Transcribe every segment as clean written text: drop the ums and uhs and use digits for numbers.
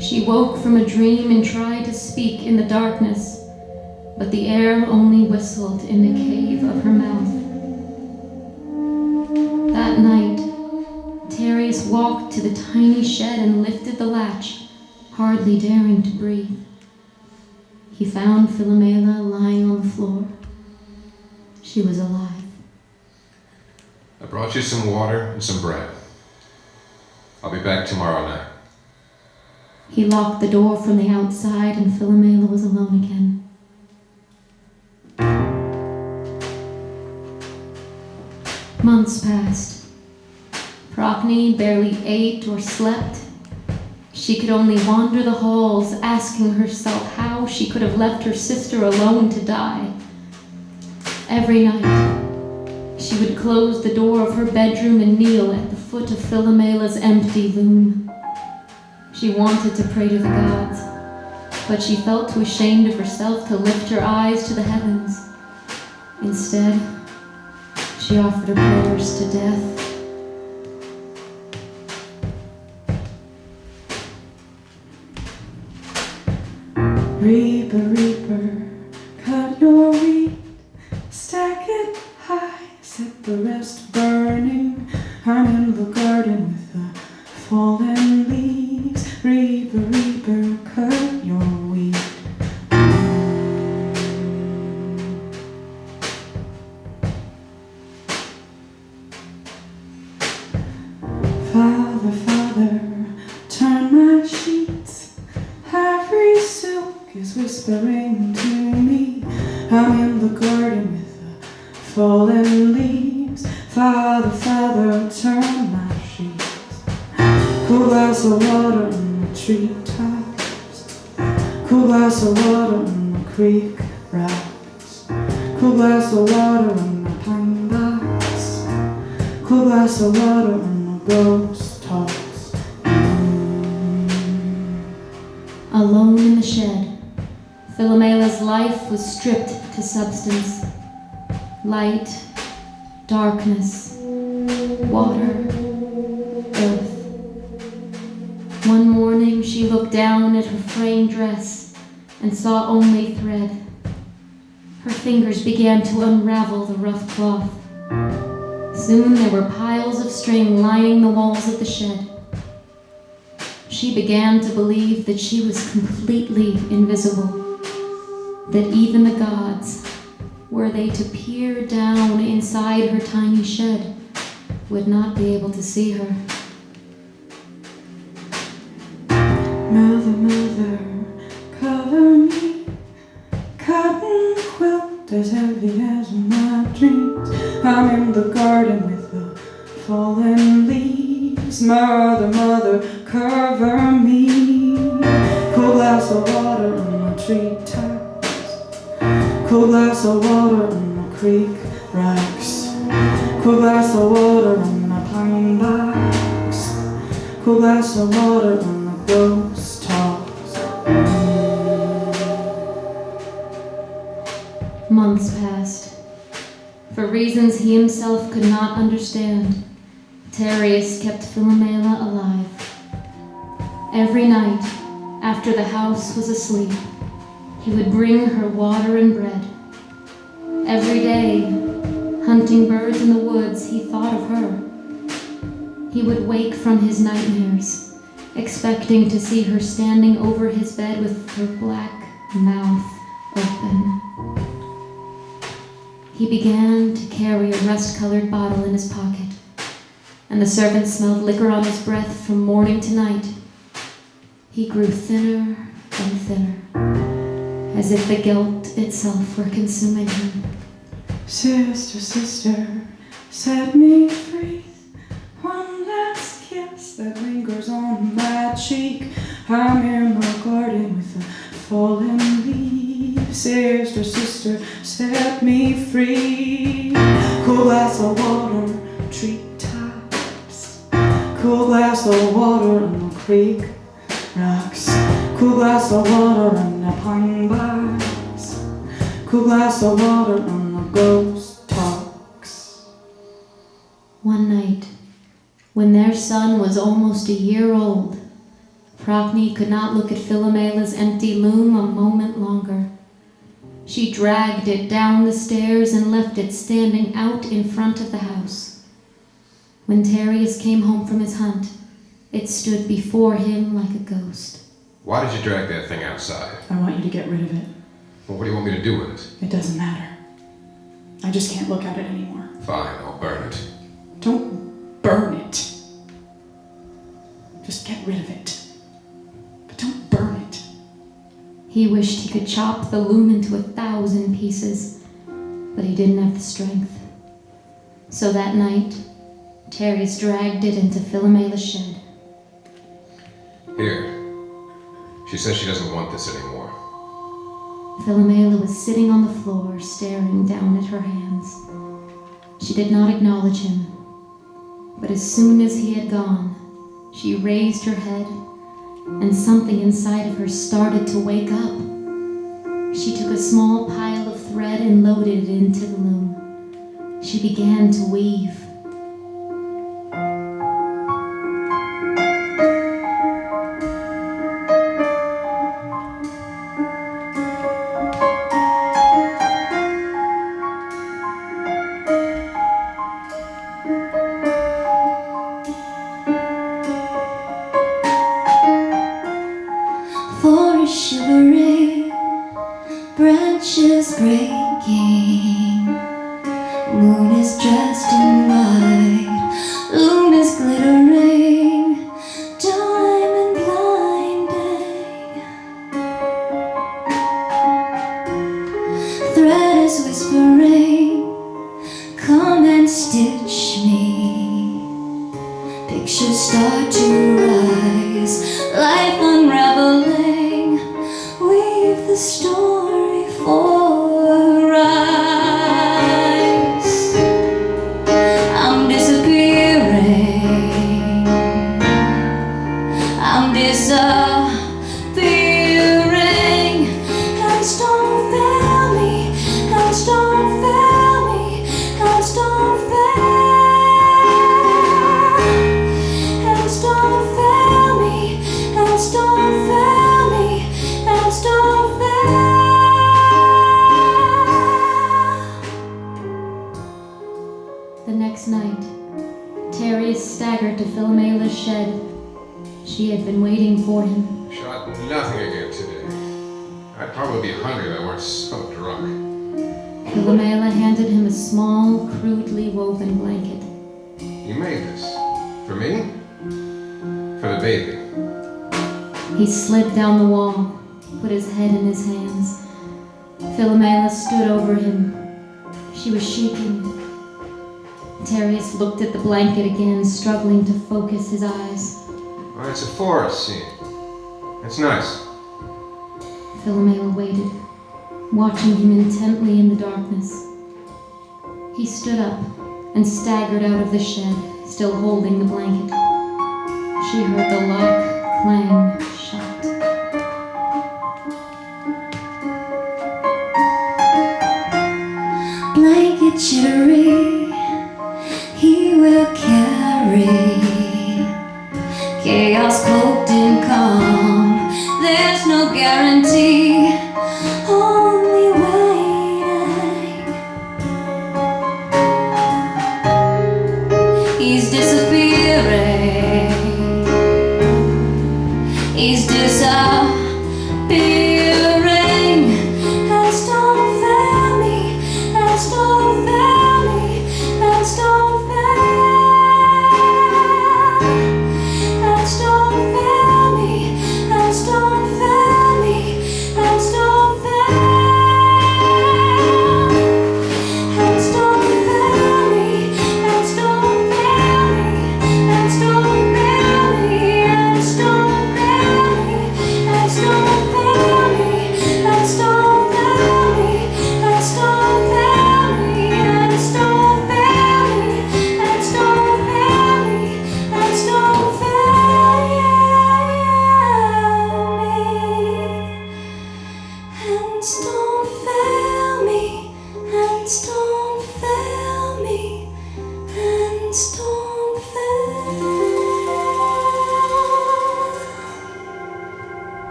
She woke from a dream and tried to speak in the darkness, but the air only whistled in the cave of her mouth. That night, Tereus walked to the tiny shed and lifted the latch, hardly daring to breathe. He found Philomela lying on the floor. She was alive. I brought you some water and some bread. I'll be back tomorrow night. He locked the door from the outside and Philomela was alone again. Months passed. Procne barely ate or slept. She could only wander the halls, asking herself how she could have left her sister alone to die. Every night, she would close the door of her bedroom and kneel at the foot of Philomela's empty loom. She wanted to pray to the gods, but she felt too ashamed of herself to lift her eyes to the heavens. Instead, she offered her prayers to death. Reaper, reaper, cut your wheat, stack it high, set the rest burning. I'm in the garden with the fallen leaves. Reaper, reaper, cut your wheat. Father, Father, turn my sheets. Every silk is whispering to me. I'm in the garden with the fallen leaves. Father, Father, turn my sheets. Cool glass of water on the treetops. Cool glass of water on the creek rocks. Cool glass of water on the pine box. Cool glass of water on the ghost talks. Alone in the shed, Philomela's life was stripped to substance. Light, darkness, water, earth. One morning she looked down at her fraying dress and saw only thread. Her fingers began to unravel the rough cloth. Soon there were piles of string lining the walls of the shed. She began to believe that she was completely invisible, that even the gods, were they to peer down inside her tiny shed, would not be able to see her. Mother, mother, cover me. Cotton quilt as heavy as my dreams. I'm in the garden with the fallen leaves. Mother, mother, cover me. Cool glass of water on the treetops. Cool glass of water on the creek rocks. Cool glass of water on the pine box. Cool glass of water on the ghost talks. Months passed. For reasons he himself could not understand, Tereus kept Philomela alive. Every night, after the house was asleep, he would bring her water and bread. Every day, hunting birds in the woods, he thought of her. He would wake from his nightmares, expecting to see her standing over his bed with her black mouth open. He began to carry a rust-colored bottle in his pocket, and the servant smelled liquor on his breath from morning to night. He grew thinner and thinner, as if the guilt itself were consuming him. Sister, sister, set me free. One last kiss that lingers on my cheek. I'm in my garden with the fallen leaves. Sister, sister, set me free. Cool glass of water, treetops. Cool glass of water on the creek rocks. Cool glass of water on the pine box. Cool glass of water on the ghost talks. One night, when their son was almost a year old, Procne could not look at Philomela's empty loom a moment longer. She dragged it down the stairs and left it standing out in front of the house. When Tereus came home from his hunt, it stood before him like a ghost. Why did you drag that thing outside? I want you to get rid of it. Well, what do you want me to do with it? It doesn't matter. I just can't look at it anymore. Fine, I'll burn it. Don't burn it. Just get rid of it. But don't burn it. He wished he could chop the loom into 1,000 pieces, but he didn't have the strength. So that night, Tereus dragged it into Philomela's shed. Here. She says she doesn't want this anymore. Philomela was sitting on the floor, staring down at her hands. She did not acknowledge him, but as soon as he had gone, she raised her head, and something inside of her started to wake up. She took a small pile of thread and loaded it into the loom. She began to weave. Shivering, branches breaking. Moon is dressed in white, loom is glittering, diamond blinding. Thread is whispering, come and stitch me. Pictures start to rise, life unraveling. Weave the story for us. I'm disappearing. I'm disappearing. Hands don't fail me. Hands don't fail me. Hands don't fail. Hands don't fail me. Hands don't fail me. Hands don't fail. The next night, Tereus staggered to Philomela's shed. She had been waiting for him. Shot nothing again today. I'd probably be hungry if I weren't so drunk. Philomela handed him a small, crudely woven blanket. You made this. For me? For the baby. He slid down the wall, put his head in his hands. Philomela stood over him. She was shaking. Tereus looked at the blanket again, struggling to focus his eyes. Well, it's a forest scene. It's nice. Philomela waited, watching him intently in the darkness. He stood up and staggered out of the shed, still holding the blanket. She heard the lock clang shut. Blanket jittery, he will carry. Chaos cloaked in calm, there's no guarantee, only waiting. He's disappearing. He's disappearing. Hands don't fail me. Hands don't fail me. Hands don't fail. Hands don't fail me. Hands don't fail me. Hands don't fail. Hands don't fail me. Hands don't fail me. Hands don't fail me. Hands don't fail me. Hands don't fail me.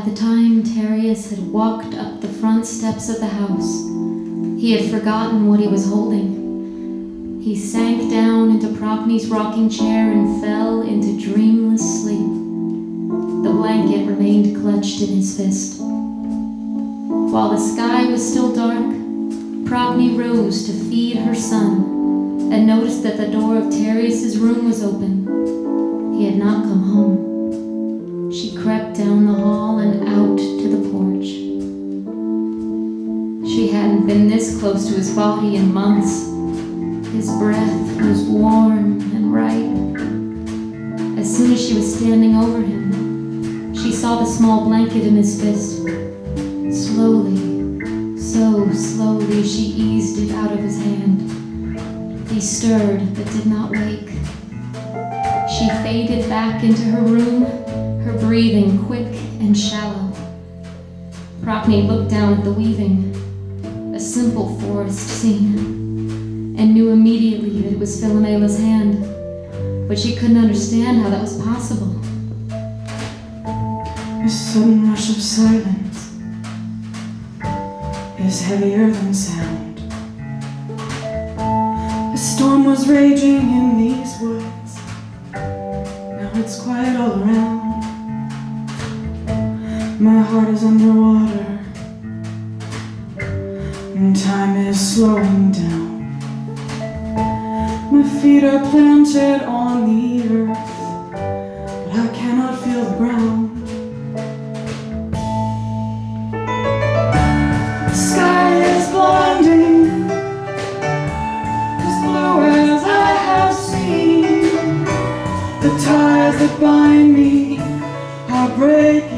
By the time Tereus had walked up the front steps of the house, he had forgotten what he was holding. He sank down into Procne's rocking chair and fell into dreamless sleep. The blanket remained clutched in his fist. While the sky was still dark, Procne rose to feed her son and noticed that the door of Tereus's room was open. He had not come home. She crept down the hall and out to the porch. She hadn't been this close to his body in months. His breath was warm and right. As soon as she was standing over him, she saw the small blanket in his fist. Slowly, so slowly, she eased it out of his hand. He stirred but did not wake. She faded back into her room, her breathing quick and shallow. Procne looked down at the weaving, a simple forest scene, and knew immediately that it was Philomela's hand, but she couldn't understand how that was possible. A sudden rush of silence is heavier than sound. A storm was raging in these woods. Now it's quiet all around. My heart is underwater, and time is slowing down. My feet are planted on the earth, but I cannot feel the ground. The sky is blinding, as blue as I have seen. The ties that bind me are breaking.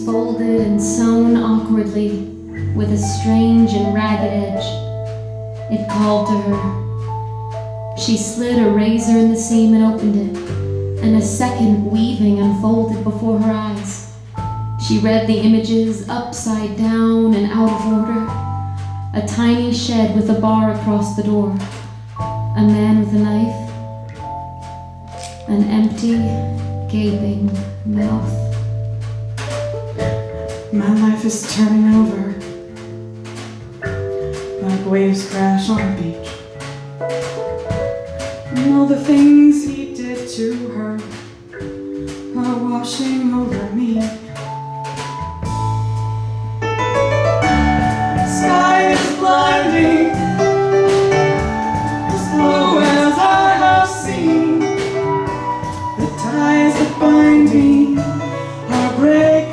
Folded and sewn awkwardly with a strange and ragged edge. It called to her. She slid a razor in the seam and opened it, and a second weaving unfolded before her eyes. She read the images upside down and out of order. A tiny shed with a bar across the door. A man with a knife. An empty, gaping mouth. My life is turning over, like waves crash on a beach. And all the things he did to her are washing over me. Sky is blinding, as blue as I have seen. The ties that bind me are breaking.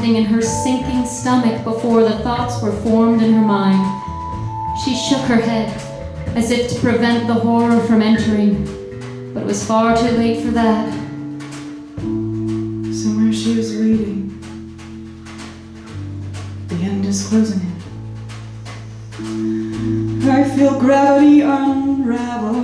In her sinking stomach before the thoughts were formed in her mind. She shook her head as if to prevent the horror from entering, but it was far too late for that. Somewhere she was waiting. The end is closing in. I feel gravity unravel